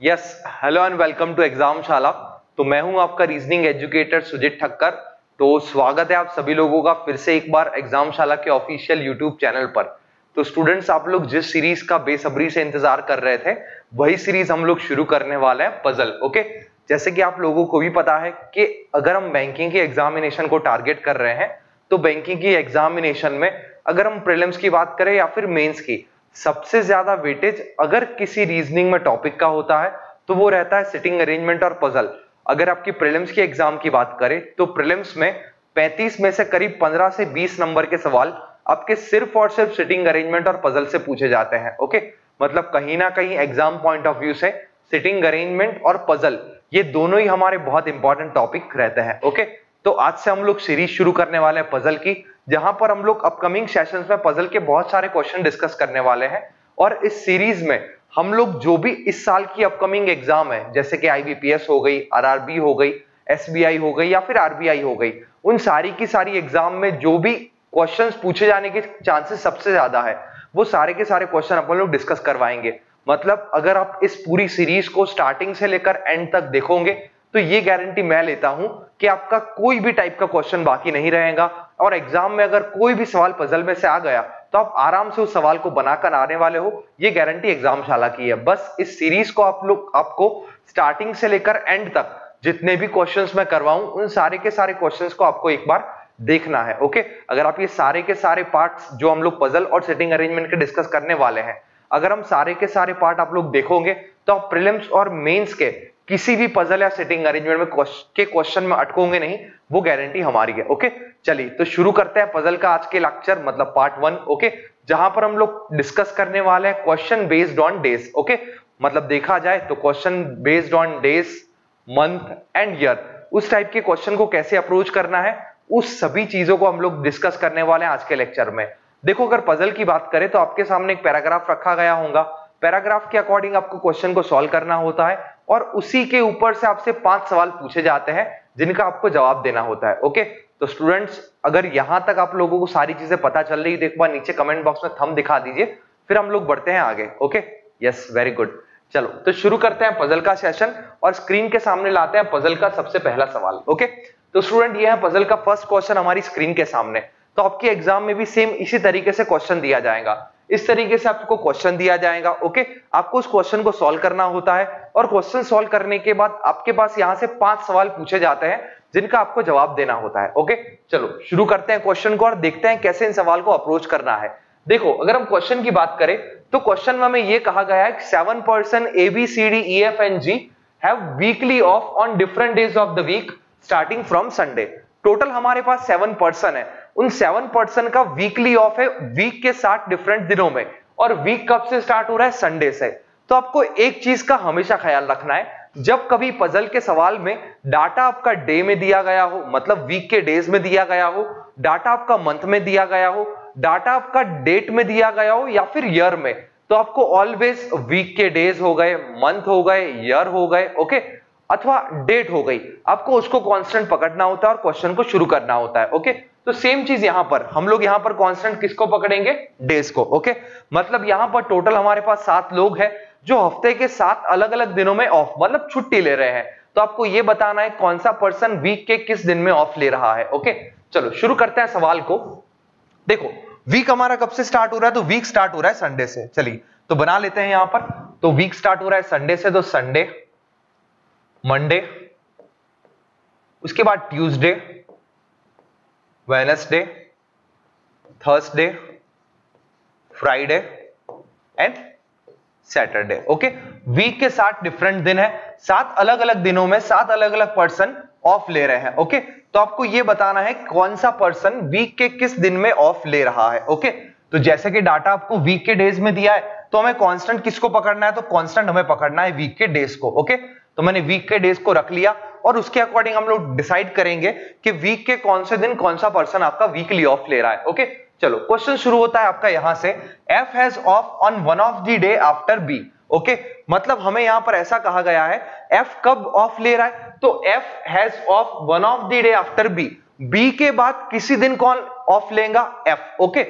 Yes, hello and welcome to exam Shala. तो मैं हूं आपका रीजनिंग एजुकेटर सुजीत ठक्कर। तो स्वागत है आप सभी लोगों का फिर से एक बार एग्जाम शाला के ऑफिशियल यूट्यूब चैनल पर। तो स्टूडेंट्स, आप लोग जिस सीरीज का बेसब्री से इंतजार कर रहे थे वही सीरीज हम लोग शुरू करने वाले हैं, पजल। ओके, जैसे कि आप लोगों को भी पता है कि अगर हम बैंकिंग के एग्जामिनेशन को टारगेट कर रहे हैं तो बैंकिंग की एग्जामिनेशन में अगर हम प्रीलिम्स की बात करें या फिर मेंस की, सबसे ज्यादा वेटेज अगर किसी रीजनिंग में टॉपिक का होता है तो वो रहता है सिटिंग अरेंजमेंट और पजल। अगर आपकी प्रीलिम्स की एग्जाम की बात करें तो प्रीलिम्स में 35 में से करीब 15 से 20 नंबर के सवाल आपके सिर्फ और सिर्फ सिटिंग अरेंजमेंट और पजल से पूछे जाते हैं। ओके, मतलब कहीं ना कहीं एग्जाम पॉइंट ऑफ व्यू से सिटिंग अरेंजमेंट और पजल ये दोनों ही हमारे बहुत इंपॉर्टेंट टॉपिक रहते हैं। ओके, तो आज से हम लोग सीरीज शुरू करने वाले हैं पजल की, जहां पर हम लोग अपकमिंग सेशंस में पजल के बहुत सारे क्वेश्चन डिस्कस करने वाले हैं। और इस सीरीज में हम लोग जो भी इस साल की अपकमिंग एग्जाम है, जैसे कि आईबीपीएस हो गई, आरआरबी हो गई, एसबीआई हो गई या फिर आरबीआई हो गई, उन सारी की सारी एग्जाम में जो भी क्वेश्चंस पूछे जाने के चांसेस सबसे ज्यादा है वो सारे के सारे क्वेश्चन अपन लोग डिस्कस करवाएंगे। मतलब अगर आप इस पूरी सीरीज को स्टार्टिंग से लेकर एंड तक देखोगे तो ये गारंटी मैं लेता हूं कि आपका कोई भी टाइप का क्वेश्चन बाकी नहीं रहेगा। और एग्जाम में अगर कोई भी सवाल पजल में से आ गया तो आप आराम से उस सवाल को बनाकर आने वाले हो, ये गारंटी एग्जाम शाला की है। बस इस सीरीज को आपको स्टार्टिंग से लेकर एंड तक जितने भी क्वेश्चंस मैं करवाऊं उन सारे के सारे क्वेश्चंस को आपको एक बार देखना है। ओके, अगर आप ये सारे के सारे पार्ट्स जो हम लोग पजल और सिटिंग अरेंजमेंट के डिस्कस करने वाले हैं, अगर हम सारे के सारे पार्ट आप लोग देखोगे तो आप प्रीलिम्स और मेंस के किसी भी पजल या सिटिंग अरेंजमेंट में के क्वेश्चन में अटकोगे नहीं, वो गारंटी हमारी है। ओके, चलिए तो शुरू करते हैं पजल का आज के लेक्चर, मतलब पार्ट 1। ओके, जहां पर हम लोग डिस्कस करने वाले हैं question based on days. Okay, मतलब देखा जाए तो question based on days, month and year, उस टाइप के क्वेश्चन को कैसे अप्रोच करना है, उस सभी चीजों को हम लोग डिस्कस करने वाले हैं आज के लेक्चर में। देखो, अगर पजल की बात करें तो आपके सामने एक पैराग्राफ रखा गया होगा। पैराग्राफ के अकॉर्डिंग आपको क्वेश्चन को सॉल्व करना होता है और उसी के ऊपर से आपसे 5 सवाल पूछे जाते हैं जिनका आपको जवाब देना होता है। ओके, तो स्टूडेंट्स, अगर यहां तक आप लोगों को सारी चीजें पता चल रही है तो एक बार नीचे कमेंट बॉक्स में थंब दिखा दीजिए, फिर हम लोग बढ़ते हैं आगे। Okay, yes, very good. चलो तो शुरू करते हैं पजल का सेशन और स्क्रीन के सामने लाते हैं पजल का सबसे पहला सवाल। ओके, तो स्टूडेंट ये है पजल का फर्स्ट क्वेश्चन हमारी स्क्रीन के सामने। तो आपके एग्जाम में भी सेम इसी तरीके से क्वेश्चन दिया जाएगा, इस तरीके से आपको क्वेश्चन दिया जाएगा। ओके, आपको उस क्वेश्चन को सॉल्व करना होता है और क्वेश्चन सॉल्व करने के बाद आपके पास यहां से 5 सवाल पूछे जाते हैं जिनका आपको जवाब देना होता है। ओके, चलो शुरू करते हैं क्वेश्चन को और देखते हैं कैसे इन सवाल को अप्रोच करना है। देखो, अगर हम क्वेश्चन की बात करें तो क्वेश्चन में हमें यह कहा गया है 7 person ABCDEFNG have weekly off on different days of the week starting from Sunday. Total हमारे पास 7 पर्सन है, उन 7 पर्सन का वीकली ऑफ है वीक के 7 डिफरेंट दिनों में, और वीक कब से स्टार्ट हो रहा है? संडे से। तो आपको एक चीज का हमेशा ख्याल रखना है, जब कभी पजल के सवाल में डाटा आपका डे में दिया गया हो, मतलब वीक के डेज में दिया गया हो, डाटा आपका मंथ में दिया गया हो, डाटा आपका डेट में दिया गया हो या फिर ईयर में, तो आपको ऑलवेज वीक के डेज हो गए, मंथ हो गए, ईयर हो गए, ओके, अथवा डेट हो गई, आपको उसको कांस्टेंट पकड़ना होता है और क्वेश्चन को शुरू करना होता है। ओके, तो सेम चीज यहां पर हम लोग यहां पर कांस्टेंट किसको पकड़ेंगे? डेज को। ओके, मतलब यहां पर टोटल हमारे पास 7 लोग हैं जो हफ्ते के 7 अलग अलग दिनों में ऑफ, मतलब छुट्टी ले रहे हैं। तो आपको यह बताना है कौन सा पर्सन वीक के किस दिन में ऑफ ले रहा है। ओके, चलो शुरू करते हैं सवाल को। देखो, वीक हमारा कब से स्टार्ट हो रहा है? तो वीक स्टार्ट हो रहा है संडे से। चलिए तो बना लेते हैं यहां पर। तो वीक स्टार्ट हो रहा है संडे से, तो संडे, मंडे, उसके बाद Tuesday, Wednesday, Thursday, Friday and Saturday. Okay, week के 7 डिफरेंट दिन है, 7 अलग अलग दिनों में 7 अलग अलग पर्सन ऑफ ले रहे हैं। ओके, तो आपको यह बताना है कौन सा पर्सन वीक के किस दिन में ऑफ ले रहा है। ओके, तो जैसे कि डाटा आपको वीक के डेज में दिया है तो हमें कांस्टेंट किसको पकड़ना है? तो कांस्टेंट हमें पकड़ना है वीक के डेज को। ओके, तो मैंने वीक के डेज को रख लिया और उसके अकॉर्डिंग हम लोग डिसाइड करेंगे कि वीक के कौन से दिन कौन सा पर्सन आपका वीकली ऑफ ले रहा है। ओके, चलो क्वेश्चन शुरू होता है आपका यहां से, F has off on one of the day after B। Okay, मतलब हमें यहां पर ऐसा कहा गया है F कब ऑफ ले रहा है? तो F has off one of the day after B, B के बाद किसी दिन कौन ऑफ लेगा? F। ओके,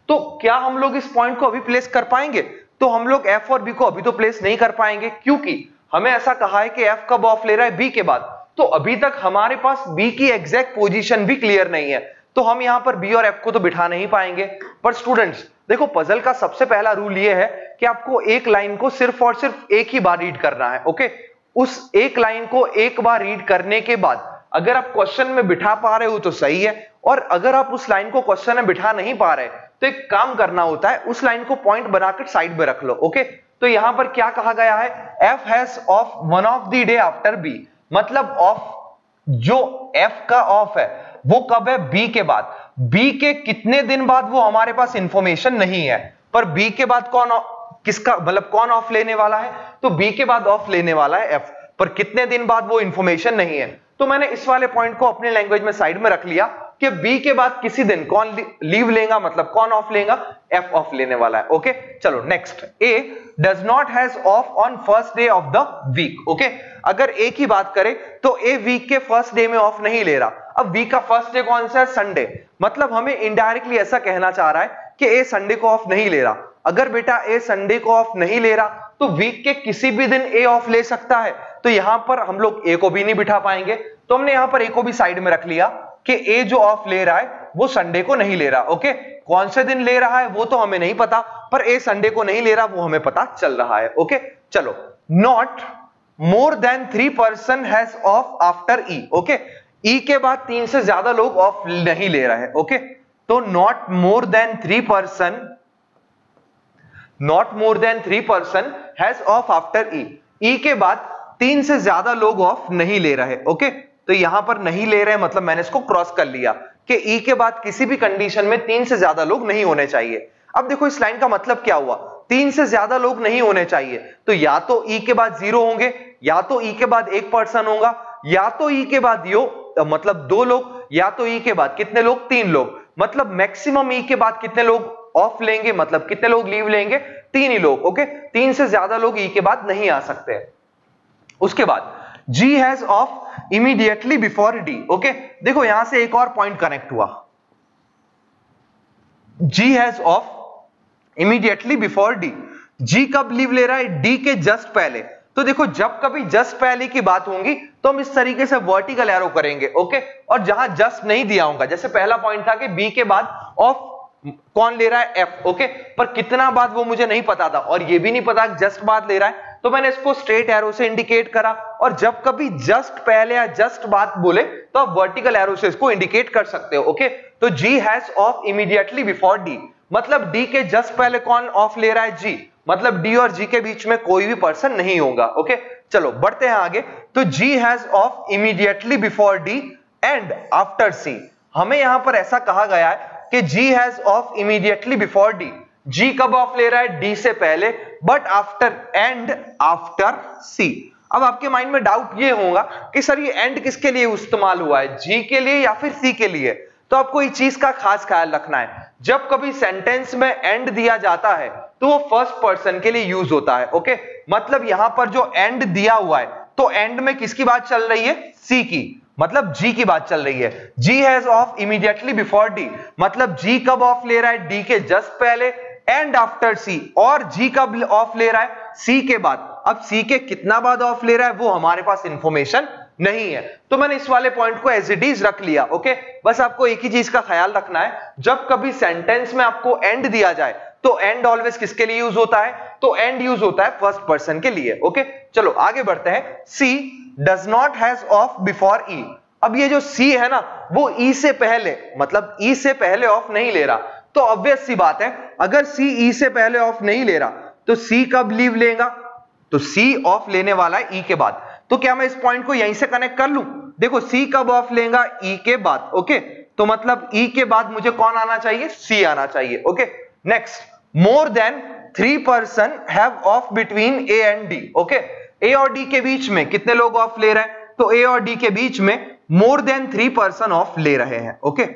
तो क्या हम लोग इस पॉइंट को अभी प्लेस कर पाएंगे? तो हम लोग F और B को अभी तो प्लेस नहीं कर पाएंगे, क्योंकि हमें ऐसा कहा है कि एफ कब ऑफ ले रहा है, बी के बाद। तो अभी तक हमारे पास बी की एग्जैक्ट पोजीशन भी क्लियर नहीं है, तो हम यहां पर बी और एफ को तो बिठा नहीं पाएंगे। पर स्टूडेंट्स देखो, पजल का सबसे पहला रूल ये है कि आपको एक लाइन को सिर्फ और सिर्फ एक ही बार रीड करना है। ओके, उस एक लाइन को एक बार रीड करने के बाद अगर आप क्वेश्चन में बिठा पा रहे हो तो सही है, और अगर आप उस लाइन को क्वेश्चन में बिठा नहीं पा रहे तो एक काम करना होता है, उस लाइन को पॉइंट बनाकर साइड में रख लो। ओके, तो यहां पर क्या कहा गया है, F has off one of the day after B, मतलब ऑफ जो एफ का ऑफ है वो कब है, बी के बाद। बी के कितने दिन बाद वो हमारे पास इंफॉर्मेशन नहीं है, पर बी के बाद कौन किसका मतलब कौन ऑफ लेने वाला है, तो बी के बाद ऑफ लेने वाला है एफ, पर कितने दिन बाद वो इंफॉर्मेशन नहीं है। तो मैंने इस वाले पॉइंट को अपने लैंग्वेज में साइड में रख लिया कि बी के बाद किसी दिन कौन लीव लेगा, मतलब कौन ऑफ लेगा, एफ ऑफ लेने वाला है। ओके, चलो next, A does not has off on first day of the week. Okay, अगर ए की बात करें तो ए वीक के फर्स्ट डे में ऑफ नहीं ले रहा। अब वीक का फर्स्ट डे कौन सा है, संडे, मतलब हमें इनडायरेक्टली ऐसा कहना चाह रहा है कि ए संडे को ऑफ नहीं ले रहा। अगर बेटा ए संडे को ऑफ नहीं ले रहा तो वीक के किसी भी दिन ए ऑफ ले सकता है, तो यहां पर हम लोग ए को भी नहीं बिठा पाएंगे, तो हमने यहां पर ए को भी साइड में रख लिया कि ए जो ऑफ ले रहा है वो संडे को नहीं ले रहा। ओके, कौन से दिन ले रहा है वो तो हमें नहीं पता, पर ए संडे को नहीं ले रहा वो हमें पता चल रहा है। ओके, चलो, not more than 3 person has of after E. Okay, E के बाद 3 से ज्यादा लोग ऑफ नहीं ले रहे हैं। ओके, तो not more than 3 person has of after E, E के बाद 3 से ज्यादा लोग ऑफ नहीं ले रहे। ओके, तो यहां पर नहीं ले रहे मतलब मैंने इसको क्रॉस कर लिया कि ई के बाद किसी भी कंडीशन में 3 से ज्यादा लोग नहीं होने चाहिए। अब देखो इस लाइन का मतलब क्या हुआ, 3 से ज्यादा लोग नहीं होने चाहिए, तो या तो ई के बाद 0 होंगे, या तो ई के बाद 1 पर्सन होगा, या तो ई के बाद मतलब 2 लोग, या तो ई के बाद कितने लोग, 3 लोग, मतलब मैक्सिमम ई के बाद कितने लोग ऑफ लेंगे, मतलब कितने लोग लीव लेंगे, 3 ही लोग। ओके, 3 से ज्यादा लोग ई के बाद नहीं आ सकते। उसके बाद G has of immediately before D. Okay, देखो यहां से एक और पॉइंट कनेक्ट हुआ, G has of immediately before D, G कब लीव ले रहा है, डी के जस्ट पहले। तो देखो जब कभी जस्ट पहले की बात होगी तो हम इस तरीके से वर्टिकल एरो करेंगे। ओके, और जहां जस्ट नहीं दिया होगा, जैसे पहला पॉइंट था कि बी के बाद ऑफ कौन ले रहा है, एफ। ओके, पर कितना बाद वो मुझे नहीं पता था, और ये भी नहीं पता जस्ट बाद ले रहा है, तो मैंने इसको स्ट्रेट एरो से इंडिकेट करा, और जब कभी जस्ट पहले या जस्ट बाद बोले तो आप वर्टिकल एरो से इसको इंडिकेट कर सकते हो। ओके, तो G has of immediately before D, मतलब डी के जस्ट पहले कौन ऑफ ले रहा है, जी, मतलब डी और जी के बीच में कोई भी पर्सन नहीं होगा। ओके, चलो बढ़ते हैं आगे, तो G has of immediately before D and after C. हमें यहां पर ऐसा कहा गया है कि G has of immediately before D, G कब ऑफ ले रहा है, डी से पहले, but after and after C. अब आपके माइंड में डाउट ये होगा कि सर ये एंड किसके लिए इस्तेमाल हुआ है, जी के लिए या फिर सी के लिए। तो आपको इस चीज का खास ख्याल रखना है, जब कभी सेंटेंस में एंड दिया जाता है तो वो फर्स्ट पर्सन के लिए यूज होता है। ओके, मतलब यहां पर जो एंड दिया हुआ है तो एंड में किसकी बात चल रही है, सी की, मतलब जी की बात चल रही है। G has of immediately before D, मतलब जी कब ऑफ ले रहा है, डी के जस्ट पहले, एंड आफ्टर सी, और जी कब ऑफ ले रहा है, सी के बाद। अब सी के कितना बाद ऑफ ले रहा है वो हमारे पास इंफॉर्मेशन नहीं है, तो मैंने इस वाले पॉइंट को एज इट इज रख लिया। ओके, बस आपको एक ही चीज का ख्याल रखना है, जब कभी सेंटेंस में आपको एंड दिया जाए तो एंड ऑलवेज किसके लिए यूज होता है, तो एंड यूज होता है फर्स्ट पर्सन के लिए। ओके, चलो आगे बढ़ते हैं, C does not has off before E. अब ये जो सी है ना वो ई से पहले, मतलब ई से पहले ऑफ नहीं ले रहा, तो ऑब्वियस सी बात है अगर सी ई से पहले ऑफ नहीं ले रहा तो सी कब लीव लेगा, तो सी ऑफ लेने वाला है ई के बाद। तो क्या मैं इस पॉइंट को यहीं से कनेक्ट कर लूं, देखो सी कब ऑफ लेगा, ई के बाद। ओके, तो मतलब ई के बाद मुझे कौन आना चाहिए, सी आना चाहिए। Okay, next, more than 3 person have off between A and D. Okay, A और डी के बीच में कितने लोग ऑफ ले रहे हैं, तो ए और डी के बीच में मोर देन 3 पर्सन ऑफ ले रहे हैं। ओके,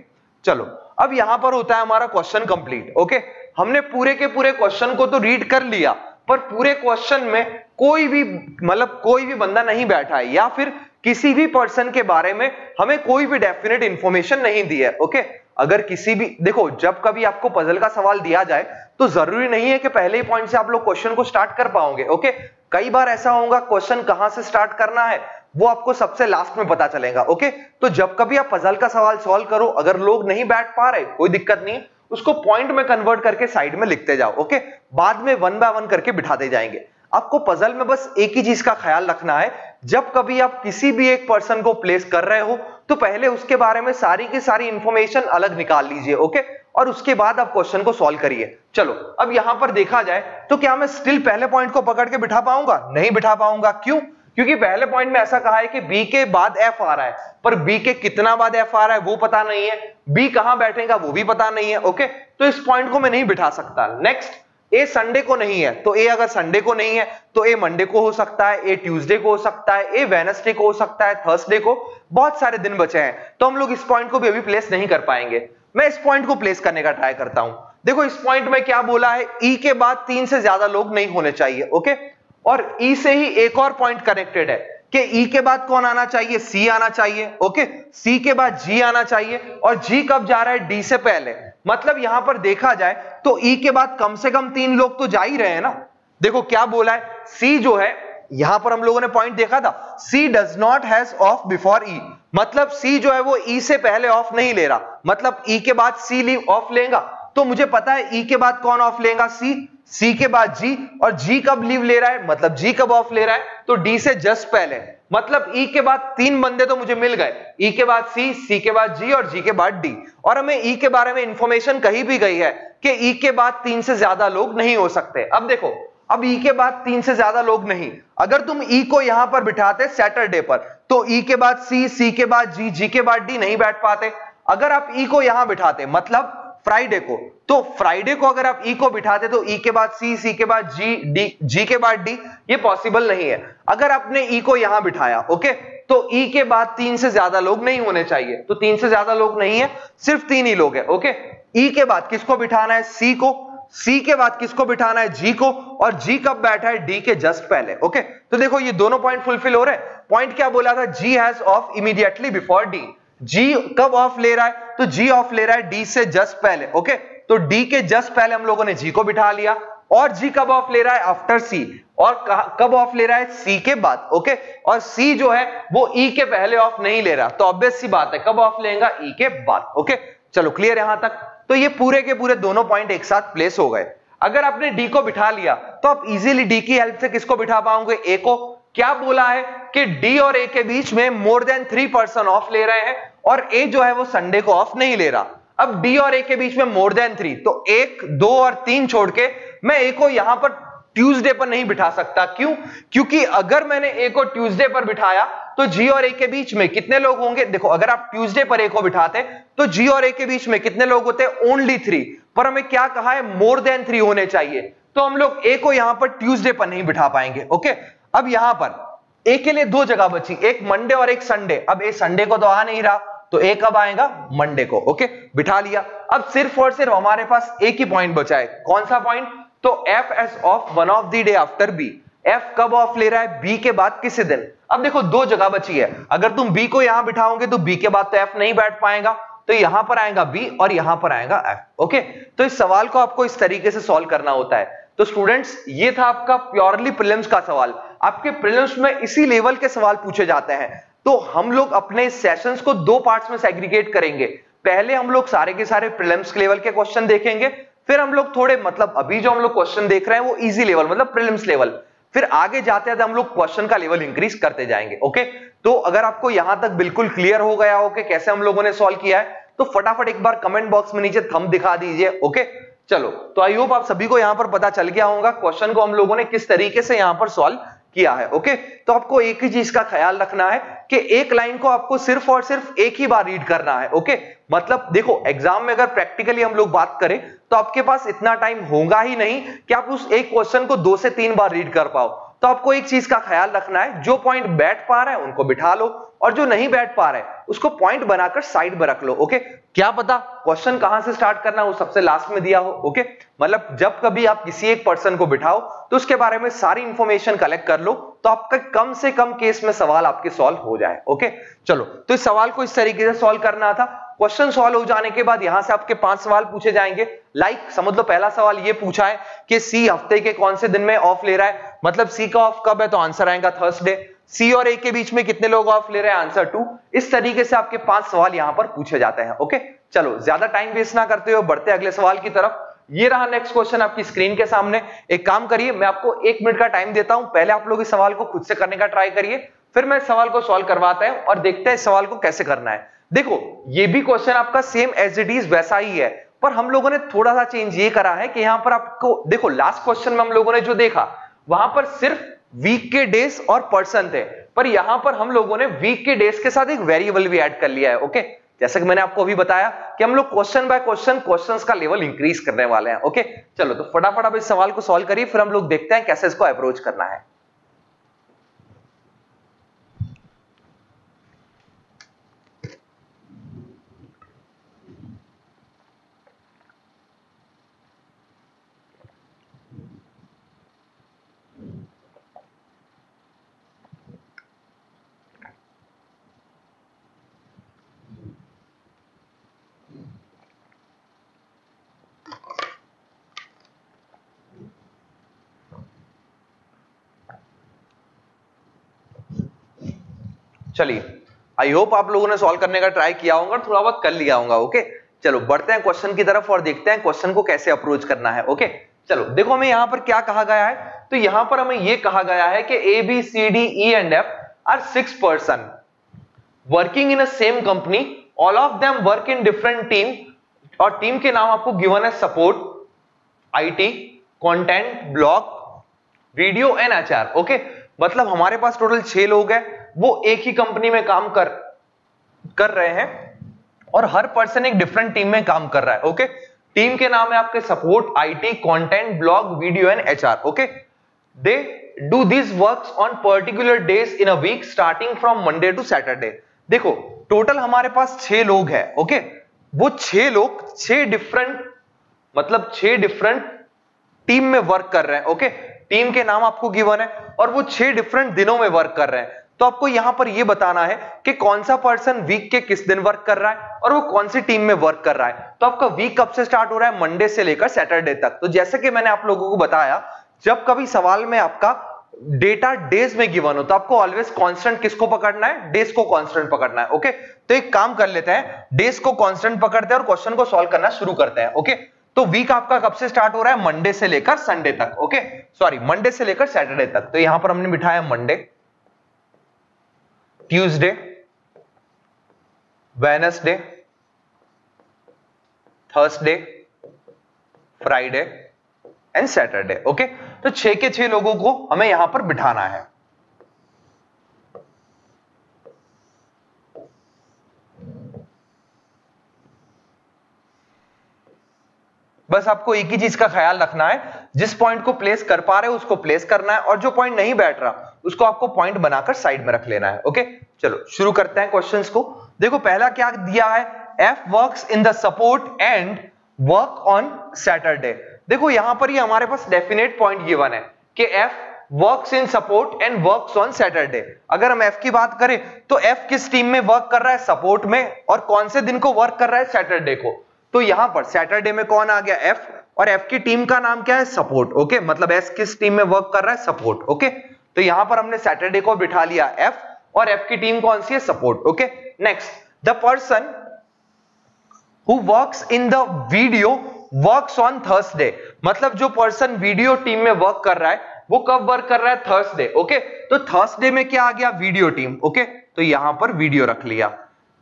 चलो अब यहां पर होता है हमारा क्वेश्चन कंप्लीट। ओके, हमने पूरे के पूरे क्वेश्चन को तो रीड कर लिया, पर पूरे क्वेश्चन में कोई भी बंदा नहीं बैठा है, या फिर किसी भी पर्सन के बारे में हमें कोई भी डेफिनेट इंफॉर्मेशन नहीं दी है। ओके, अगर किसी भी, देखो जब कभी आपको पजल का सवाल दिया जाए तो जरूरी नहीं है कि पहले ही पॉइंट से आप लोग क्वेश्चन को स्टार्ट कर पाओगे। ओके, कई बार ऐसा होगा क्वेश्चन कहां से स्टार्ट करना है वो आपको सबसे लास्ट में पता चलेगा। ओके, तो जब कभी आप पजल का सवाल सॉल्व करो, अगर लोग नहीं बैठ पा रहे कोई दिक्कत नहीं, उसको पॉइंट में कन्वर्ट करके साइड में लिखते जाओ। ओके, बाद में 1 बाय 1 करके बिठाते जाएंगे। आपको पजल में बस एक ही चीज का ख्याल रखना है, जब कभी आप किसी भी एक पर्सन को प्लेस कर रहे हो तो पहले उसके बारे में सारी की सारी इंफॉर्मेशन अलग निकाल लीजिए। ओके, और उसके बाद आप क्वेश्चन को सॉल्व करिए। चलो अब यहां पर देखा जाए तो क्या मैं स्टिल पहले पॉइंट को पकड़ के बिठा पाऊंगा? नहीं बिठा पाऊंगा। क्यों? क्योंकि पहले पॉइंट में ऐसा कहा है कि बी के बाद एफ आ रहा है, पर बी के कितना बाद एफ आ रहा है वो पता नहीं है, बी कहां बैठेगा वो भी पता नहीं है। ओके, तो इस पॉइंट को मैं नहीं बिठा सकता। नेक्स्ट, ए संडे को नहीं है, तो ए अगर संडे को नहीं है तो ए मंडे को हो सकता है, ए ट्यूसडे को हो सकता है, ए वेडनेसडे को हो सकता है, थर्सडे को, बहुत सारे दिन बचे हैं, तो हम लोग इस पॉइंट को भी अभी प्लेस नहीं कर पाएंगे। मैं इस पॉइंट को प्लेस करने का ट्राई करता हूं। देखो इस पॉइंट में क्या बोला है, ई के बाद 3 से ज्यादा लोग नहीं होने चाहिए। ओके, और ई से ही एक और पॉइंट कनेक्टेड है कि ई के बाद कौन आना चाहिए? सी आना चाहिए। ओके, सी के बाद जी आना चाहिए, और जी कब जा रहा है? डी से पहले। मतलब यहां पर देखा जाए तो ई के बाद कम से कम 3 लोग तो जा ही रहे हैं ना। देखो क्या बोला है, सी जो है, यहां पर हम लोगों ने पॉइंट देखा था, C does not has off before E, मतलब सी जो है वो ई से पहले ऑफ नहीं ले रहा, मतलब ई के बाद सी लीव ऑफ लेगा। तो मुझे पता है ई के बाद कौन ऑफ लेगा? सी के बाद जी, और जी कब लीव ले रहा है, मतलब जी कब ऑफ ले रहा है? तो डी से जस्ट पहले, मतलब ई के बाद 3 बंदे तो मुझे मिल गए, ई के बाद सी के बाद जी और जी के बाद डी। और हमें ई के बारे में इंफॉर्मेशन कही भी गई है कि ई के बाद 3 से ज्यादा लोग नहीं हो सकते। अब देखो, अब ई के बाद 3 से ज्यादा लोग नहीं, अगर तुम ई को यहां पर बिठाते सैटरडे पर तो ई के बाद सी के बाद जी के बाद डी नहीं बैठ पाते। अगर आप ई को यहां बिठाते मतलब फ्राइडे को, तो फ्राइडे को अगर आप ई को बिठाते तो ई के बाद सी के बाद जी के बाद डी, ये पॉसिबल नहीं है। अगर आपने ई को यहां बिठाया, ओके, तो ई के बाद 3 से ज्यादा लोग नहीं होने चाहिए, तो 3 से ज्यादा लोग नहीं है, सिर्फ 3 ही लोग है। ओके, ई के बाद किसको बिठाना है? सी को, सी के बाद किसको बिठाना है? जी को, और जी कब बैठा है? डी के जस्ट पहले। ओके, तो देखो ये दोनों पॉइंट फुलफिल हो रहे हैं। पॉइंट क्या बोला था? G has of immediately before D. G कब ऑफ ले रहा है? तो जी ऑफ ले रहा है डी से जस्ट पहले। ओके, तो डी के जस्ट पहले हम लोगों ने जी को बिठा लिया, और जी कब ऑफ ले रहा है? आफ्टर सी, और कब ऑफ ले रहा है? सी के बाद। ओके, और सी जो है वो ई के पहले ऑफ नहीं ले रहा, तो ऑब्वियस सी बात है कब ऑफ लेगा? ई के बाद। ओके, चलो क्लियर यहां तक। तो ये पूरे के पूरे दोनों पॉइंट एक साथ प्लेस हो गए। अगर आपने डी को बिठा लिया तो आप इजीली डी की हेल्प से किसको बिठा पाओगे? ए को। क्या बोला है कि डी और ए के बीच में मोर देन 3 पर्सन ऑफ ले रहे हैं, और ए जो है वो संडे को ऑफ नहीं ले रहा। अब डी और ए के बीच में मोर देन 3, तो 1, 2 और 3 छोड़ के मैं ए को यहां पर ट्यूसडे पर नहीं बिठा सकता। क्यों? क्योंकि अगर मैंने ए को ट्यूसडे पर बिठाया तो जी और ए के बीच में कितने लोग होंगे? देखो, अगर आप ट्यूसडे पर ए को बिठाते तो जी और ए के बीच में कितने लोग होते? ओनली 3, पर हमें क्या कहा है? मोर देन 3 होने चाहिए, तो हम लोग ए को यहां पर ट्यूसडे पर नहीं बिठा पाएंगे। ओके, अब यहां पर ए के लिए 2 जगह बची, एक मंडे और एक संडे। अब ए संडे को तो आ नहीं रहा, तो ए कब आएगा? मंडे को। ओके, बिठा लिया। अब सिर्फ और सिर्फ हमारे पास एक ही पॉइंट बचा है। कौन सा पॉइंट? तो F is off one of the day after B. F कब ऑफ ले रहा है? बी के बाद किसी दिन। अब देखो 2 जगह बची है, अगर तुम बी को यहां बिठाओगे तो बी के बाद तो एफ नहीं बैठ पाएगा, तो यहां पर आएगा बी और यहां पर आएगा एफ। ओके, तो इस सवाल को आपको इस तरीके से सॉल्व करना होता है। तो स्टूडेंट्स, ये था आपका प्योरली प्रीलिम्स का सवाल। आपके प्रीलिम्स में इसी लेवल के सवाल पूछे जाते हैं। तो हम लोग अपने सेशंस को 2 पार्ट्स में सेग्रीगेट करेंगे। पहले हम लोग सारे के सारे प्रीलिम्स लेवल के क्वेश्चन देखेंगे, फिर हम लोग थोड़े, मतलब अभी जो हम लोग क्वेश्चन देख रहे हैं वो इजी लेवल, मतलब प्रीलिम्स लेवल, फिर आगे जाते हैं हम लोग क्वेश्चन का लेवल इंक्रीज करते जाएंगे। ओके, तो अगर आपको यहां तक बिल्कुल क्लियर हो गया हो कि कैसे हम लोगों ने सॉल्व किया है, तो फटाफट एक बार कमेंट बॉक्स में नीचे थंब दिखा दीजिए। ओके, चलो, तो आई होप आप सभी को यहां पर पता चल गया होगा क्वेश्चन को हम लोगों ने किस तरीके से यहां पर सॉल्व किया है। ओके, तो आपको एक ही चीज का ख्याल रखना है कि एक लाइन को आपको सिर्फ और सिर्फ एक ही बार रीड करना है। ओके, मतलब देखो एग्जाम में अगर प्रैक्टिकली हम लोग बात करें तो आपके पास इतना टाइम होगा ही नहीं कि आप उस एक क्वेश्चन को 2 से 3 बार रीड कर पाओ। तो आपको एक चीज का ख्याल रखना है, जो पॉइंट बैठ पा रहे हैं उनको बिठा लो, और जो नहीं बैठ पा रहे उसको पॉइंट बनाकर साइड में रख लो। ओके, क्या पता क्वेश्चन कहां से स्टार्ट करना है वो सबसे लास्ट में दिया हो। ओके, मतलब जब कभी आप किसी एक पर्सन को बिठाओ तो उसके बारे में सारी इंफॉर्मेशन कलेक्ट कर लो, तो आपका कम से कम केस में सवाल आपके सॉल्व हो जाए। ओके, चलो, तो इस सवाल को इस तरीके से सॉल्व करना था। क्वेश्चन सॉल्व हो जाने के बाद यहां से आपके 5 सवाल पूछे जाएंगे। लाइक समझ लो पहला सवाल ये पूछा है कि सी हफ्ते के कौन से दिन में ऑफ ले रहा है, मतलब सी का ऑफ कब है, तो आंसर आएगा थर्सडे। सी और ए के बीच में कितने लोग ऑफ ले रहे हैं, आंसर 2। इस तरीके से आपके 5 सवाल यहां पर पूछे जाते हैं। ओके, चलो ज्यादा टाइम वेस्ट ना करते हुए बढ़ते अगले सवाल की तरफ। ये रहा नेक्स्ट क्वेश्चन आपकी स्क्रीन के सामने। एक काम करिए, मैं आपको 1 मिनट का टाइम देता हूं, पहले आप लोग इस सवाल को खुद से करने का ट्राई करिए, फिर मैं इस सवाल को सॉल्व करवाता हूं और देखते हैं इस सवाल को कैसे करना है। देखो ये भी क्वेश्चन आपका सेम एज इट इज वैसा ही है, पर हम लोगों ने थोड़ा सा चेंज ये करा है कि यहां पर आपको देखो लास्ट क्वेश्चन में हम लोगों ने जो देखा वहां पर सिर्फ वीक के डेज और पर्सन थे, पर यहां पर हम लोगों ने वीक के डेज के साथ एक वेरिएबल भी ऐड कर लिया है। ओके, जैसे कि मैंने आपको अभी बताया कि हम लोग क्वेश्चन बाय क्वेश्चन क्वेश्चंस का लेवल इंक्रीज करने वाले हैं। ओके, चलो तो फटाफट आप इस सवाल को सॉल्व करिए, फिर हम लोग देखते हैं कैसे इसको अप्रोच करना है। चलिए, आई होप आप लोगों ने सॉल्व करने का ट्राई किया होगा, थोड़ा बहुत कर लिया होगा। ओके, चलो बढ़ते हैं क्वेश्चन की तरफ और देखते हैं क्वेश्चन को कैसे अप्रोच करना है। ओके, चलो देखो हमें यहां पर क्या कहा गया है, तो यहां पर हमें यह कहा गया है कि A B C D E and F are 6 person working in a same company, all of them work in different team, और टीम के नाम आपको गिवन है support, IT, content, blog, video and HR. Okay, मतलब हमारे पास total 6 लोग हैं, वो एक ही कंपनी में काम कर रहे हैं और हर पर्सन एक डिफरेंट टीम में काम कर रहा है। ओके, टीम के नाम है आपके support, IT, content, blog, video and HR. Okay, they do this works on particular days in a week starting from Monday to Saturday. देखो टोटल हमारे पास 6 लोग हैं। ओके, वो 6 लोग 6 डिफरेंट टीम में वर्क कर रहे हैं। ओके, टीम के नाम आपको गिवन है और वो 6 डिफरेंट दिनों में वर्क कर रहे हैं। तो आपको यहां पर यह बताना है कि कौन सा पर्सन वीक के किस दिन वर्क कर रहा है और वो कौन सी टीम में वर्क कर रहा है। तो आपका वीक कब से स्टार्ट हो रहा है, मंडे से लेकर सैटरडे तक। तो जैसे कि मैंने आप लोगों को बताया, जब कभी सवाल में आपका डेटा डेज में गिवन हो तो आपको ऑलवेज कांस्टेंट किसको पकड़ना है, डेज को कांस्टेंट पकड़ना है। ओके, तो एक काम कर लेते हैं, डेज को कांस्टेंट पकड़ते हैं और क्वेश्चन को सॉल्व करना शुरू करते हैं। ओके, तो वीक आपका कब से स्टार्ट हो रहा है, मंडे से लेकर संडे तक। ओके सॉरी, मंडे से लेकर सैटरडे तक। तो यहां पर हमने बिठाया Monday, Tuesday, Wednesday, Thursday, Friday and Saturday. Okay, तो 6 के 6 लोगों को हमें यहां पर बिठाना है। बस आपको एक ही चीज का ख्याल रखना है, जिस पॉइंट को प्लेस कर पा रहे हो उसको प्लेस करना है और जो पॉइंट नहीं बैठ रहा उसको आपको पॉइंट बनाकर साइड में रख लेना है। ओके, चलो शुरू करते हैं क्वेश्चंस को। देखो पहला क्या दिया है, F works in the support and work on Saturday. देखो यहां पर ये हमारे पास डेफिनेट पॉइंट गिवन है कि F works in support and works on Saturday. अगर हम एफ की बात करें तो एफ किस टीम में वर्क कर रहा है, सपोर्ट में, और कौन से दिन को वर्क कर रहा है, सैटरडे को। तो यहां पर सैटरडे में कौन आ गया, एफ, और एफ की टीम का नाम क्या है, सपोर्ट। ओके, मतलब एस किस टीम में वर्क कर रहा है, सपोर्ट। ओके, तो यहां पर हमने सैटरडे को बिठा लिया एफ, और एफ की टीम कौन सी है, support. Okay, next, the person who works in the video works on Thursday. मतलब जो पर्सन वीडियो टीम में वर्क कर रहा है वो कब वर्क कर रहा है, थर्सडे। ओके, तो थर्सडे में क्या आ गया, वीडियो टीम। ओके, तो यहां पर वीडियो रख लिया।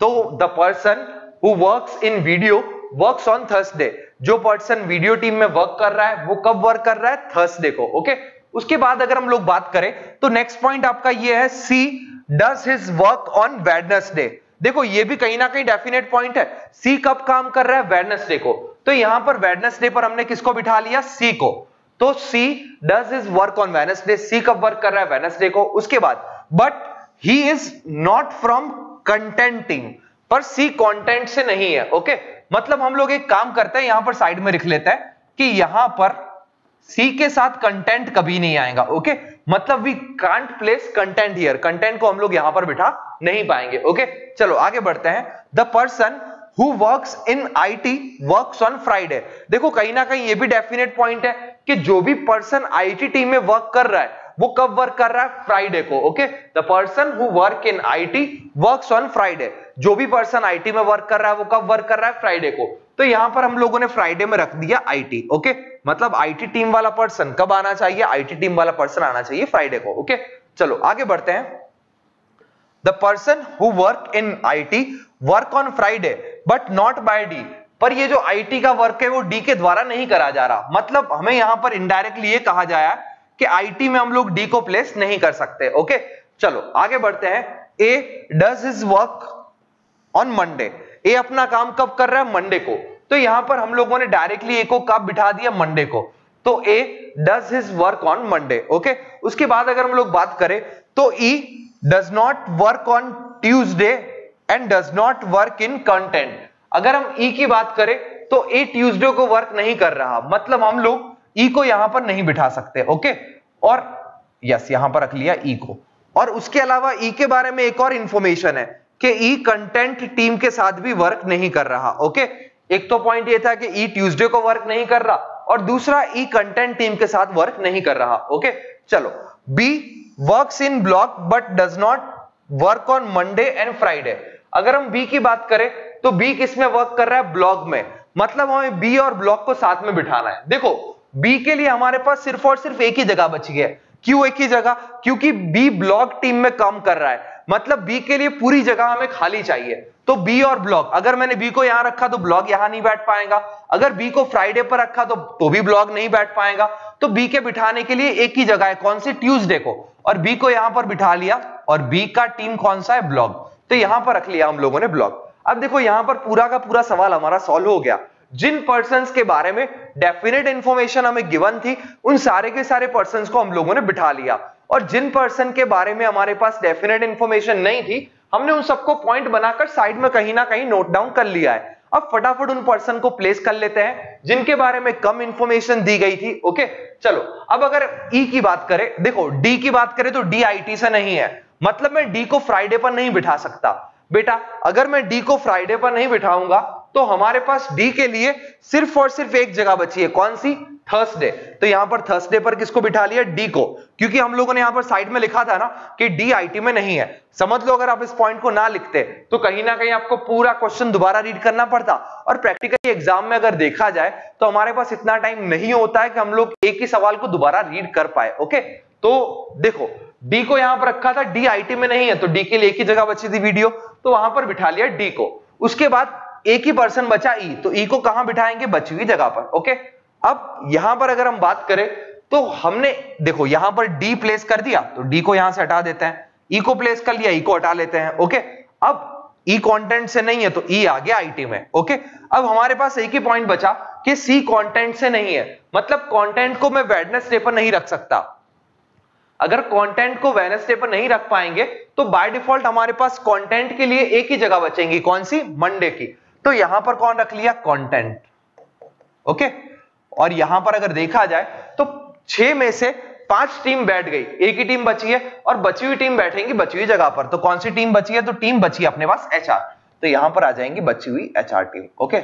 तो the person who works in video works on Thursday, जो पर्सन वीडियो टीम में वर्क कर रहा है वो कब वर्क कर रहा है, थर्सडे को। ओके, उसके बाद अगर हम लोग बात करें तो नेक्स्ट पॉइंट आपका ये है, C does his work on Wednesday. देखो ये भी कहीं ना कहीं डेफिनेट पॉइंट है, सी कब काम कर रहा है, वेडनेसडे को। तो यहां पर वेडनेसडे पर हमने किसको बिठा लिया, सी को। तो C does his work on Wednesday, C कब वर्क कर रहा है, वेडनेसडे को। उसके बाद but he is not from content team, पर सी कंटेंट से नहीं है। ओके, मतलब हम लोग एक काम करते हैं, यहां पर साइड में लिख लेते हैं कि यहां पर सी के साथ कंटेंट कभी नहीं आएगा। ओके, मतलब we can't place content here, content को हम लोग यहां पर बिठा नहीं पाएंगे। ओके, चलो आगे बढ़ते हैं। The person who works in IT works on Friday. देखो कहीं ना कहीं ये भी डेफिनेट पॉइंट है कि जो भी पर्सन आईटी टीम में वर्क कर रहा है वो कब वर्क कर रहा है, फ्राइडे को। Okay, the person who work in IT works on Friday. जो भी पर्सन आईटी में वर्क कर रहा है वो कब वर्क कर रहा है, फ्राइडे को। तो यहां पर हम लोगों ने फ्राइडे में रख दिया आईटी। ओके, मतलब आईटी टीम वाला पर्सन कब आना चाहिए, आईटी टीम वाला पर्सन आना चाहिए फ्राइडे को। ओके, चलो आगे बढ़ते हैं। The person who work in IT work on Friday but not by D. पर ये जो आईटी का वर्क है वो डी के द्वारा नहीं करा जा रहा, मतलब हमें यहां पर इनडायरेक्टली ये कहा जाया कि आईटी में हम लोग डी को प्लेस नहीं कर सकते। ओके, चलो आगे बढ़ते हैं। A does his work on Monday. A अपना काम कब कर रहा है, मंडे को। तो यहां पर हम लोगों ने डायरेक्टली ए को कब बिठा दिया, मंडे को। तो A does his work on Monday. Okay, उसके बाद अगर हम लोग बात करें तो E does not work on Tuesday and does not work in content. अगर हम ई की बात करें तो ए ट्यूसडे को वर्क नहीं कर रहा, मतलब हम लोग ई को यहां पर नहीं बिठा सकते। ओके, और यस यहां पर रख लिया ई को। और उसके अलावा ई के बारे में एक और इंफॉर्मेशन है कि ई कंटेंट टीम के साथ भी वर्क नहीं कर रहा। ओके, एक तो पॉइंट ये था कि ई ट्यूसडे को वर्क नहीं कर रहा और दूसरा ई कंटेंट टीम के साथ वर्क नहीं कर रहा। ओके, चलो B works in blog but does not work on Monday and Friday. अगर हम बी की बात करें तो बी किस में वर्क कर रहा है, ब्लॉक में। मतलब हमें बी और ब्लॉक को साथ में बिठाना है। देखो बी के लिए हमारे पास सिर्फ और सिर्फ एक ही जगह बची है। क्यों एक ही जगह, क्योंकि बी ब्लॉक टीम में काम कर रहा है, मतलब बी के लिए पूरी जगह हमें खाली चाहिए। तो बी और ब्लॉक, अगर मैंने बी को यहां रखा तो ब्लॉक यहां नहीं बैठ पाएगा, अगर बी को फ्राइडे पर रखा तो भी ब्लॉक नहीं बैठ पाएगा। तो बी के बिठाने के लिए एक ही जगह है, कौन सी, ट्यूसडे को, और बी को यहां पर बिठा लिया। और बी का टीम कौन सा है, ब्लॉक, तो यहां पर रख लिया हम लोगों ने ब्लॉक। अब देखो यहां पर पूरा का पूरा सवाल हमारा सॉल्व हो गया। जिन पर्सन्स के बारे में डेफिनेट इंफॉर्मेशन हमें गिवन थी उन सारे के सारे पर्सन्स को हम लोगों ने बिठा लिया, और जिन पर्सन के बारे में हमारे पास डेफिनेट इंफॉर्मेशन नहीं थी हमने उन सबको पॉइंट बनाकर साइड में कहीं ना कहीं नोट डाउन कर लिया है। अब फटाफट उन पर्सन को प्लेस कर लेते हैं जिनके बारे में कम इंफॉर्मेशन दी गई थी। ओके, चलो अब अगर ई की बात करें, देखो डी की बात करें तो डी आईटी से नहीं है, मतलब मैं डी को फ्राइडे पर नहीं बिठा सकता। बेटा अगर मैं डी को फ्राइडे पर नहीं बिठाऊंगा तो हमारे पास डी के लिए सिर्फ और सिर्फ एक जगह बची है, कौन सी, थर्सडे। तो यहां पर थर्सडे पर किसको बिठा लिया, डी को, क्योंकि हम लोगों ने यहां पर साइड में लिखा था ना कि डी आईटी में नहीं है। समझ लो अगर आप इस पॉइंट को ना लिखते तो कहीं ना कहीं आपको पूरा क्वेश्चन दोबारा रीड करना पड़ता, और प्रैक्टिकली एग्जाम में अगर देखा जाए तो हमारे पास इतना टाइम नहीं होता है कि हम लोग एक ही सवाल को दोबारा रीड कर पाए। ओके, तो देखो डी को यहां पर रखा था, डी आईटी में नहीं है तो डी के लिए एक ही जगह बची थी वीडियो, तो वहां पर बिठा लिया डी को। उसके बाद एक ही पर्सन बचा ई, तो ई को कहां बिठाएंगे, बची हुई जगह पर। ओके, अब यहां पर अगर हम बात करें तो हमने देखो यहां पर डी प्लेस कर दिया तो डी को यहां से हटा देते हैं, ई को प्लेस कर लिया, ई को हटा लेते हैं। ओके, अब ई कंटेंट से नहीं है तो ई आ गया आईटी में। ओके, अब हमारे पास एक ही पॉइंट बचा कि सी कंटेंट से नहीं है, मतलब कंटेंट को मैं वेडनेसडे पर नहीं रख सकता। अगर कंटेंट को वेडनेसडे पर नहीं रख पाएंगे तो बाय डिफॉल्ट हमारे पास कंटेंट के लिए एक ही जगह बचेंगी, कौन सी, मंडे की। तो यहां पर कौन रख लिया, कंटेंट। ओके, और यहां पर अगर देखा जाए तो 6 में से 5 टीम बैठ गई, एक ही टीम बची है और बची हुई टीम बैठेंगी बची हुई जगह पर। तो कौन सी टीम बची है, तो टीम बची है अपने पास एचआर, तो यहां पर आ जाएंगी बची हुई एचआर टीम। ओके,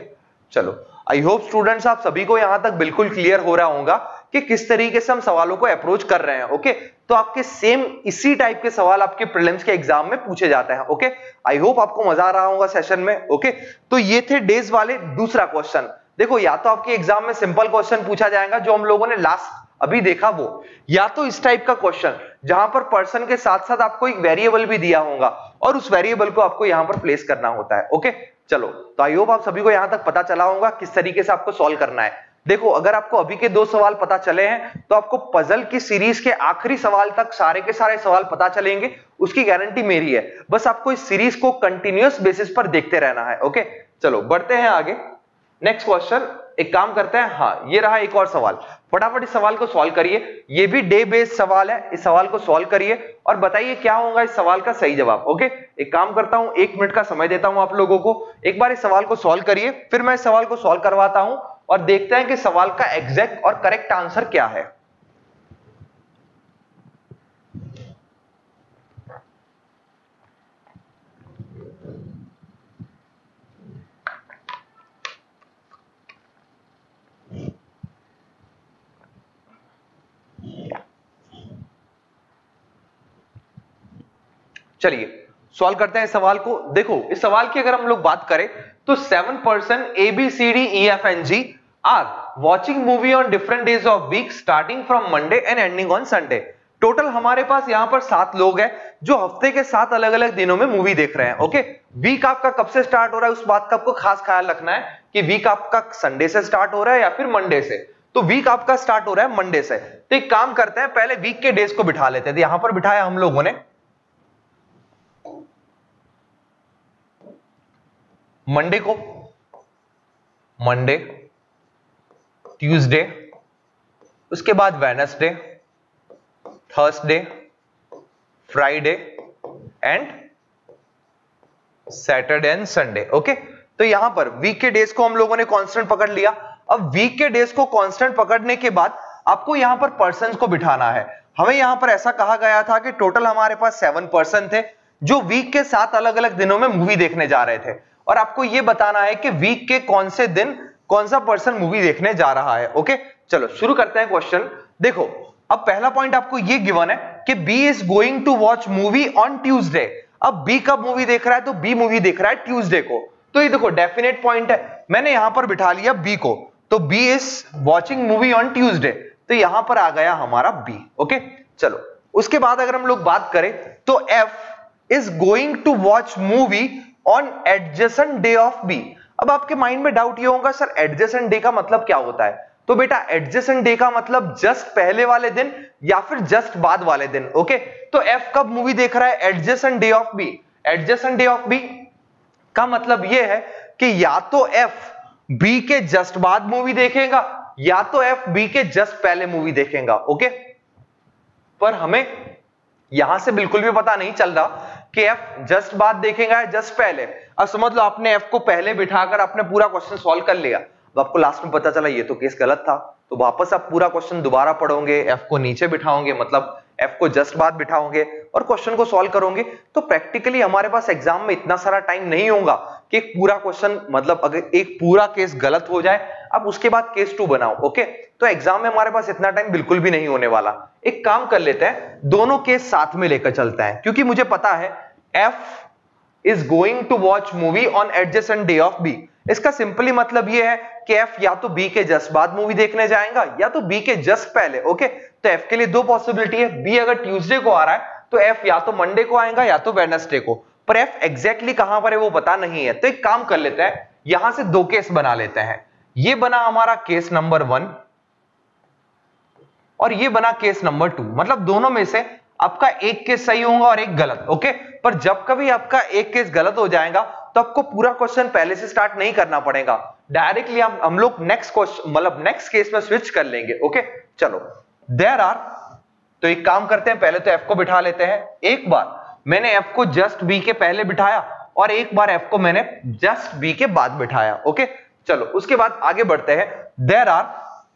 चलो आई होप स्टूडेंट्स आप सभी को यहां तक बिल्कुल क्लियर हो रहा होगा कि किस तरीके से हम सवालों को अप्रोच कर रहे हैं। ओके, तो आपके सेम इसी टाइप के सवाल आपके प्रीलिम्स के एग्जाम में पूछे जाते हैं। ओके, आई होप आपको मजा आ रहा होगा सेशन में। ओके, तो ये थे डेज वाले दूसरा क्वेश्चन। देखो या तो आपके एग्जाम में सिंपल क्वेश्चन पूछा जाएगा जो हम लोगों ने लास्ट अभी देखा वो, या तो इस टाइप का क्वेश्चन जहां पर पर्सन के साथ साथ आपको एक वेरिएबल भी दिया होगा और उस वेरिएबल को आपको यहां पर प्लेस करना होता है। ओके, चलो तो आई होप आप सभी को यहां तक पता चला होगा किस तरीके से आपको सॉल्व करना है। देखो अगर आपको अभी के 2 सवाल पता चले हैं तो आपको पजल की सीरीज के आखिरी सवाल तक सारे के सारे सवाल पता चलेंगे, उसकी गारंटी मेरी है। बस आपको इस सीरीज को कंटिन्यूअस बेसिस पर देखते रहना है। ओके, चलो बढ़ते हैं आगे। नेक्स्ट क्वेश्चन, एक काम करते हैं, हाँ ये रहा एक और सवाल, फटाफट इस सवाल को सॉल्व करिए। ये भी डे बेस्ड सवाल है, इस सवाल को सॉल्व करिए और बताइए क्या होगा इस सवाल का सही जवाब। ओके, एक काम करता हूं, 1 मिनट का समय देता हूं आप लोगों को, एक बार इस सवाल को सॉल्व करिए, फिर मैं इस सवाल को सॉल्व करवाता हूं और देखते हैं कि सवाल का एग्जैक्ट और करेक्ट आंसर क्या है। चलिए सॉल्व करते हैं इस सवाल को। देखो इस सवाल की अगर हम लोग बात करें तो 7 person A B C D E F and G are watching movie on different days of week starting from Monday and ending on Sunday। Total हमारे पास यहां पर 7 लोग हैं जो हफ्ते के 7 अलग अलग दिनों में मूवी देख रहे हैं। ओके, वीक आपका कब से स्टार्ट हो रहा है उस बात का आपको खास ख्याल रखना है कि वीक आपका संडे से स्टार्ट हो रहा है या फिर मंडे से। तो वीक आपका स्टार्ट हो रहा है मंडे से। तो एक काम करते हैं, पहले वीक के डेज को बिठा लेते हैं। तो यहां पर बिठाया हम लोगों ने मंडे को, मंडे, ट्यूसडे, उसके बाद Wednesday, Thursday, Friday and Saturday and Sunday. Okay, तो यहां पर वीक के डेज को हम लोगों ने कांस्टेंट पकड़ लिया। अब वीक के डेज को कांस्टेंट पकड़ने के बाद आपको यहां पर पर्सन्स को बिठाना है। हमें यहां पर ऐसा कहा गया था कि टोटल हमारे पास 7 पर्सन थे जो वीक के 7 अलग अलग दिनों में मूवी देखने जा रहे थे, और आपको यह बताना है कि वीक के कौन से दिन कौन सा पर्सन मूवी देखने जा रहा है। ओके, चलो शुरू करते हैं क्वेश्चन। देखो अब पहला पॉइंट आपको यह गिवन है कि B is going to watch movie on Tuesday. अब बी कब मूवी देख रहा है? तो बी मूवी देख रहा है ट्यूसडे को। तो ये देखो डेफिनेट पॉइंट है, मैंने यहां पर बिठा लिया बी को। तो B is watching movie on Tuesday, तो यहां पर आ गया हमारा बी। ओके, चलो उसके बाद अगर हम लोग बात करें तो F is going to watch movie on adjacent day of B. अब आपके माइंड में डाउट ये होगा सर एडजेसेंट डे का मतलब क्या होता है? तो बेटा एडजेसेंट डे का मतलब जस्ट पहले वाले दिन या फिर जस्ट बाद वाले दिन। ओके, तो एफ कब मूवी देख रहा है? Adjacent day of B. Adjacent day of B का मतलब यह है कि या तो एफ बी के जस्ट बाद मूवी देखेगा या तो एफ बी के जस्ट पहले मूवी देखेगा। ओके, पर हमें यहां से बिल्कुल भी पता नहीं चल रहा कि एफ जस्ट बाद देखेगा या जस्ट पहले। अब समझ लो आपने एफ को पहले बिठाकर आपने पूरा क्वेश्चन सॉल्व कर लिया, अब आपको लास्ट में पता चला ये तो केस गलत था, तो वापस आप पूरा क्वेश्चन दोबारा पढ़ोगे, एफ को नीचे बिठाओगे, मतलब एफ को जस्ट बाद बिठाओगे और क्वेश्चन को सॉल्व करोगे। तो प्रैक्टिकली हमारे पास एग्जाम में इतना सारा टाइम नहीं होगा कि एक पूरा क्वेश्चन, मतलब अगर एक पूरा केस गलत हो जाए अब उसके बाद केस 2 बनाओ। ओके, तो एग्जाम में हमारे पास इतना टाइम बिल्कुल भी नहीं होने वाला। एक काम कर लेते हैं, दोनों केस साथ में लेकर चलते हैं, क्योंकि मुझे पता है F is going to watch movie on adjacent day of B. इसका सिंपली मतलब यह है कि एफ या तो बी के जस्ट बाद मूवी देखने जाएगा या तो बी के जस्ट पहले। ओके, तो एफ के लिए 2 पॉसिबिलिटी है, बी अगर ट्यूसडे को आ रहा है तो एफ या तो मंडे को आएगा या तो वेडनेसडे को, पर एफ एग्जैक्टली कहां पर है वो पता नहीं है। तो एक काम कर लेते हैं, यहां से 2 केस बना लेते हैं। ये बना हमारा केस नंबर 1 और ये बना केस नंबर 2। मतलब दोनों में से आपका एक केस सही होगा और एक गलत। ओके, पर जब कभी आपका एक केस गलत हो जाएगा तो आपको पूरा क्वेश्चन पहले से स्टार्ट नहीं करना पड़ेगा, डायरेक्टली हम लोग नेक्स्ट क्वेश्चन मतलब नेक्स्ट केस में स्विच कर लेंगे। ओके, चलो देयर आर, तो एक काम करते हैं, पहले तो एफ को बिठा लेते हैं। एक बार मैंने एफ को जस्ट बी के पहले बिठाया और एक बार एफ को मैंने जस्ट बी के बाद बिठाया। ओके, चलो उसके बाद आगे बढ़ते हैं। There are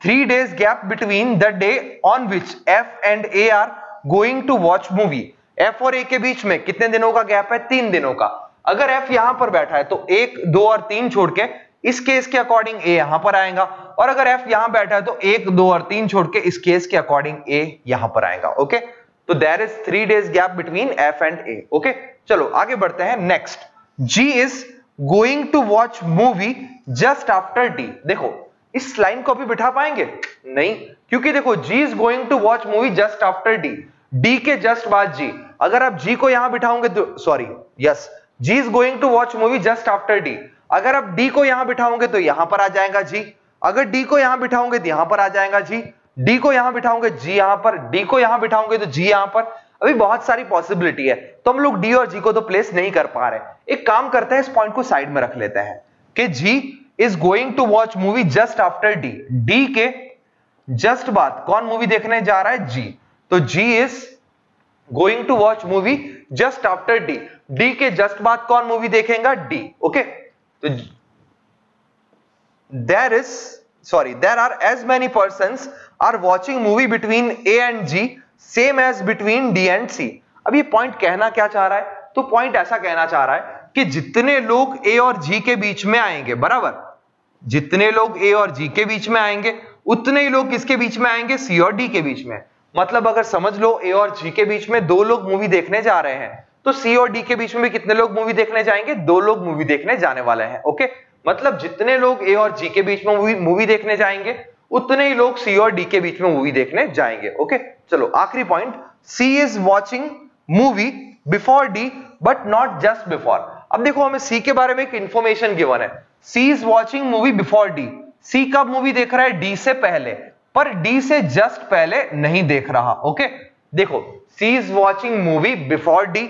3 days gap between the day on which F and A are going to watch movie. F और ए के बीच में कितने दिनों का गैप है? 3 दिनों का। अगर एफ यहां पर बैठा है तो 1, 2 और 3 छोड़ के इस केस के अकॉर्डिंग ए यहां पर आएगा, और अगर एफ यहां बैठा है तो 1, 2 और 3 छोड़ के इस केस के अकॉर्डिंग ए यहां पर आएगा। ओके, तो there is 3 days gap between F and A. Okay, चलो आगे बढ़ते हैं। Next, G is going to watch movie just after D. देखो इस लाइन को अभी बिठा पाएंगे? नहीं, क्योंकि देखो G is going to watch movie just after D, D के जस्ट बाद जी। अगर आप जी को यहां बिठाओगे तो sorry yes, G is going to watch movie just after D. अगर आप डी को यहां बिठाओगे तो यहां पर आ जाएगा जी, अगर डी को यहां बिठाओगे तो यहां पर आ जाएगा जी, डी को यहां बिठाओगे जी यहां पर, डी को यहां बिठाओगे तो जी यहां पर। अभी बहुत सारी पॉसिबिलिटी है, तो हम लोग डी और जी को तो प्लेस नहीं कर पा रहे। एक काम करते हैं, इस पॉइंट को साइड में रख लेते हैं कि G is going to watch movie just after D. D के जस्ट बाद कौन मूवी देखने जा रहा है? जी। तो G is going to watch movie just after D. D के जस्ट बाद कौन मूवी देखेगा? डी। ओके, तो there are as many persons are watching movie between A and G same as between D and C। अब ये point कहना क्या चाह रहा है? तो पॉइंट ऐसा कहना चाह रहा है कि जितने लोग A और G के बीच में आएंगे, बराबर, जितने लोग A और G के बीच में आएंगे उतने ही लोग किसके बीच में आएंगे? C और D के बीच में। मतलब अगर समझ लो A और G के बीच में 2 लोग मूवी देखने जा रहे हैं तो सी और डी के बीच में भी कितने लोग मूवी देखने जाएंगे? 2 लोग मूवी देखने जाने वाले हैं। ओके, मतलब जितने लोग ए और जी के बीच में मूवी देखने जाएंगे उतने ही लोग सी और डी के बीच में मूवी देखने जाएंगे। ओके, चलो आखिरी point, C is watching movie before D but not just before. अब देखो हमें सी के बारे में एक इंफॉर्मेशन गिवन है, C is watching movie before D. C कब मूवी देख रहा है? डी से पहले, पर डी से जस्ट पहले नहीं देख रहा। ओके, देखो C is watching movie before D,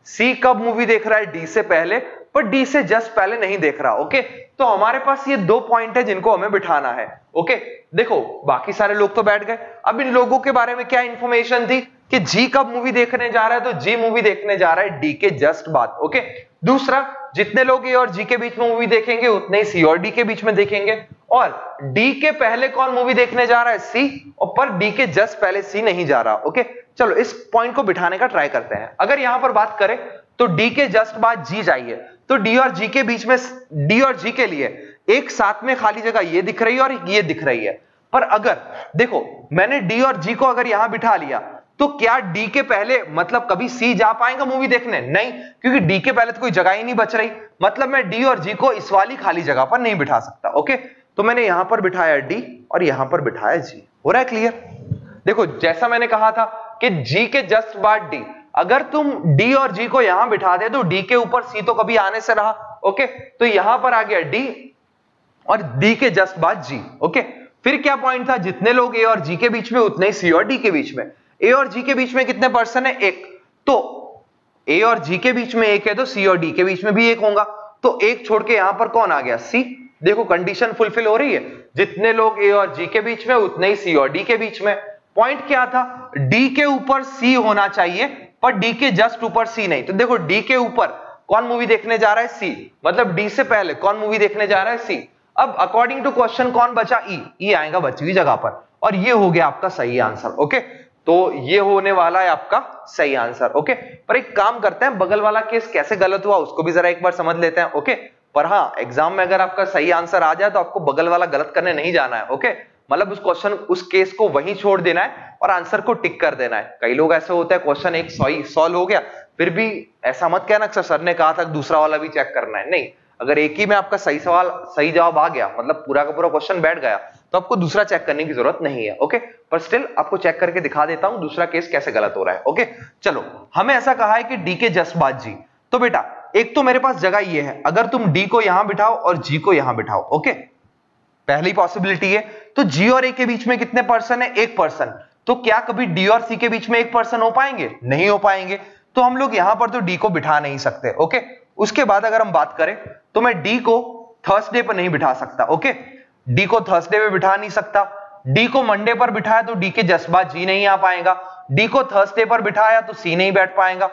C कब मूवी देख रहा है? डी से पहले, पर डी से जस्ट पहले नहीं देख रहा। ओके, तो हमारे पास ये 2 पॉइंट है जिनको हमें बिठाना है। ओके, देखो बाकी सारे लोग तो बैठ गए, अब इन लोगों के बारे में क्या इंफॉर्मेशन थी कि जी कब मूवी देखने जा रहा है? तो जी मूवी देखने जा रहा है डी के जस्ट बाद। ओके, दूसरा, जितने लोग ए और जी के बीच में मूवी देखेंगे उतने ही सी और डी के बीच में देखेंगे, और डी के पहले कौन मूवी देखने जा रहा है? सी, और पर डी के जस्ट पहले सी नहीं जा रहा। ओके, चलो इस पॉइंट को बिठाने का ट्राई करते हैं। अगर यहां पर बात करें तो डी के जस्ट बाद जी जाइए, तो डी और जी के बीच में, डी और जी के लिए एक साथ में खाली जगह ये दिख रही है और ये दिख रही है। पर अगर देखो मैंने डी और जी को अगर यहां बिठा लिया तो क्या डी के पहले मतलब कभी सी जा पाएगा मूवी देखने? नहीं, क्योंकि डी के पहले तो कोई जगह ही नहीं बच रही, मतलब मैं डी और जी को इस वाली खाली जगह पर नहीं बिठा सकता। ओके, तो मैंने यहां पर बिठाया डी और यहां पर बिठाया जी। हो रहा है क्लियर? देखो जैसा मैंने कहा था कि जी के जस्ट बाद डी, अगर तुम डी और जी को यहां बिठा दे तो डी के ऊपर सी तो कभी आने से रहा। ओके, तो यहां पर आ गया डी और डी के जस्ट बाद जी। ओके, फिर क्या पॉइंट था? जितने लोग ए और जी के बीच में उतने ही सी और डी के बीच में। ए और जी के बीच में कितने पर्सन है? 1, तो ए और जी के बीच में 1 है तो सी और डी के बीच में भी 1 होगा, तो 1 छोड़ के यहां पर कौन आ गया? सी। देखो कंडीशन फुलफिल हो रही है, जितने लोग ए और जी के बीच में उतने ही सी और डी के बीच में। पॉइंट क्या था? डी के ऊपर सी होना चाहिए पर डी के जस्ट ऊपर सी नहीं। तो देखो डी के ऊपर कौन मूवी देखने जा रहा है? सी, मतलब डी से पहले कौन मूवी देखने जा रहा है? सी। अब अकॉर्डिंग टू क्वेश्चन कौन बचा? ई आएगा बची हुई जगह पर, और ये हो गया आपका सही आंसर। ओके, तो ये होने वाला है आपका सही आंसर। ओके, पर एक काम करते हैं, बगल वाला केस कैसे गलत हुआ उसको भी जरा एक बार समझ लेते हैं। ओके, पर हाँ एग्जाम में अगर आपका सही आंसर आ जाए तो आपको बगल वाला गलत करने नहीं जाना है। ओके, मतलब उस क्वेश्चन उस केस को वहीं छोड़ देना है और आंसर को टिक कर देना है। कई लोग ऐसे होते हैं क्वेश्चन एक सॉल्व हो गया फिर भी ऐसा मत कहना सर ने कहा था दूसरा वाला भी चेक करना है। नहीं, अगर एक ही में आपका सही जवाब आ गया मतलब पूरा का पूरा क्वेश्चन बैठ गया तो आपको दूसरा चेक करने की जरूरत नहीं है। ओके, पर स्टिल आपको चेक करके दिखा देता हूं दूसरा केस कैसे गलत हो रहा है। ओके, चलो हमें ऐसा कहा है कि डी के जस्ट बाद जी, तो बेटा एक तो मेरे पास जगह ये है, अगर तुम डी को यहां बिठाओ और जी को यहां बिठाओ। ओके, पहली पॉसिबिलिटी है, तो जी और ए के बीच में कितने पर्सन है? 1 पर्सन। तो क्या कभी डी और सी के बीच में 1 पर्सन हो पाएंगे? नहीं हो पाएंगे, तो हम लोग यहां पर तो डी को बिठा नहीं सकते। ओके, उसके बाद अगर हम बात करें तो मैं डी को थर्सडे पर नहीं बिठा सकता। ओके, डी को थर्सडे पे बिठा नहीं सकता, डी को मंडे पर बिठाया तो डी के जस्ट बाद जी नहीं आ पाएगा, डी को थर्सडे पर बिठाया तो सी नहीं बैठ पाएगा,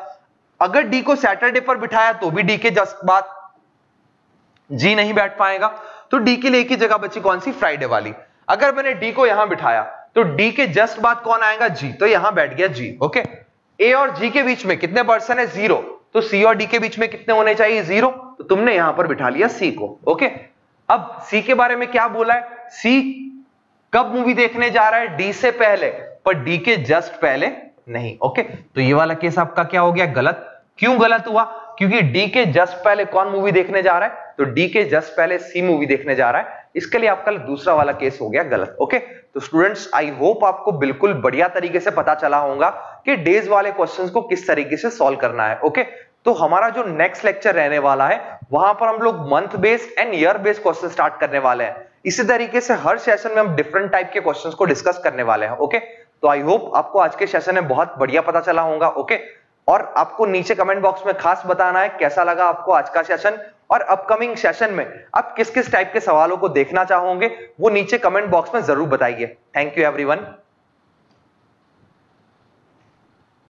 अगर डी को सैटरडे पर बिठाया तो भी डी के जस्ट बाद जी नहीं बैठ पाएगा। तो डी के लिए एक ही जगह बची, कौन सी? फ्राइडे वाली। अगर मैंने डी को यहां बिठाया तो डी के जस्ट बाद कौन आएगा? जी, तो यहां बैठ गया जी। ओके, ए और जी के बीच में कितने पर्सन है? 0, तो सी और डी के बीच में कितने होने चाहिए? 0, तो तुमने यहां पर बिठा लिया सी को। ओके, अब सी के बारे में क्या बोला है? सी कब मूवी देखने जा रहा है? डी से पहले, पर डी के जस्ट पहले नहीं। ओके, तो ये वाला केस आपका क्या हो गया? गलत। क्यों गलत हुआ? क्योंकि डी के जस्ट पहले कौन मूवी देखने जा रहा है? तो डी के जस्ट पहले सी मूवी देखने जा रहा है, इसके लिए आपका दूसरा वाला केस हो गया गलत। ओके, तो स्टूडेंट्स आई होप आपको बिल्कुल बढ़िया तरीके से पता चला होगा कि डेज वाले क्वेश्चंस को किस तरीके से सॉल्व करना है। ओके, तो हमारा जो नेक्स्ट लेक्चर रहने वाला है वहां पर हम लोग month based and year based question start करने वाले हैं। इसी तरीके से हर सेशन में हम डिफरेंट टाइप के क्वेश्चंस को डिस्कस करने वाले हैं। ओके, तो आई होप आपको आज के सेशन में बहुत बढ़िया पता चला होगा। ओके, और आपको नीचे कमेंट बॉक्स में खास बताना है कैसा लगा आपको आज का सेशन, और अपकमिंग सेशन में आप किस किस टाइप के सवालों को देखना चाहोगे वो नीचे कमेंट बॉक्स में जरूर बताइए। Thank you everyone.